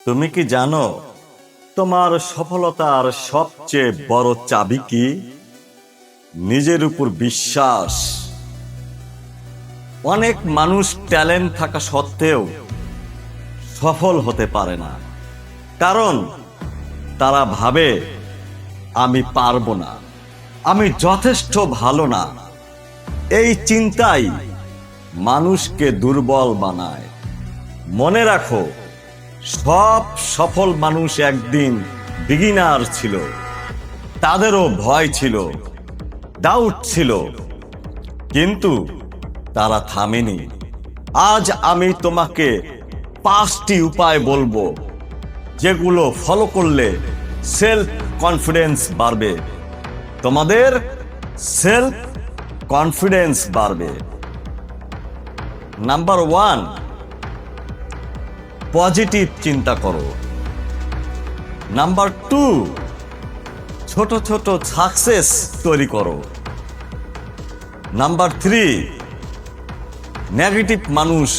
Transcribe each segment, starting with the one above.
তুমি কি জানো তোমার সফলতার সবচেয়ে বড় চাবি কি? নিজের উপর বিশ্বাস। অনেক মানুষ ট্যালেন্ট থাকা সত্ত্বেও সফল হতে পারে না, কারণ তারা ভাবে আমি পারবো না, আমি যথেষ্ট ভালো না। এই চিন্তাই মানুষকে দুর্বল বানায়। মনে রাখো, সব সফল মানুষ একদিন বিগিনার ছিল। তাদেরও ভয় ছিল, ডাউট ছিল, কিন্তু তারা থামেনি। আজ আমি তোমাকে 5টি উপায় বলবো, যেগুলো ফলো করলে সেলফ কনফিডেন্স বাড়বে। তোমাদের সেলফ কনফিডেন্স বাড়বে। নাম্বার 1, পজিটিভ চিন্তা করো। নাম্বার 2, ছোট ছোট সাকসেস তৈরি করো। নাম্বার 3, নেগেটিভ মানুষ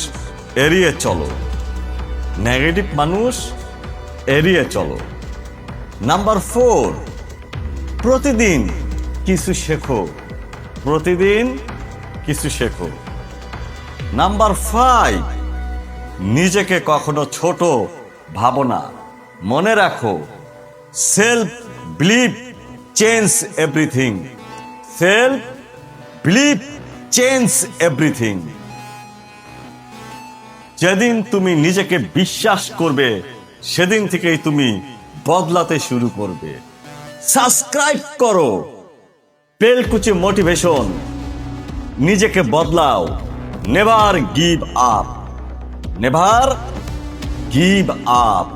এড়িয়ে চলো। নেগেটিভ মানুষ এড়িয়ে চলো। নাম্বার 4, প্রতিদিন কিছু শেখো। প্রতিদিন কিছু শেখো। নাম্বার 5, নিজেকে কখনো ছোট ভাবো না। মনে রাখো, self believe change everything. Self believe change everything. যেদিন তুমি নিজেকে বিশ্বাস করবে, সেদিন থেকেই তুমি বদলাতে শুরু করবে। সাবস্ক্রাইব করো পেলকুচি মোটিভেশন। নিজেকে বদলাও। Never give up. Never give up.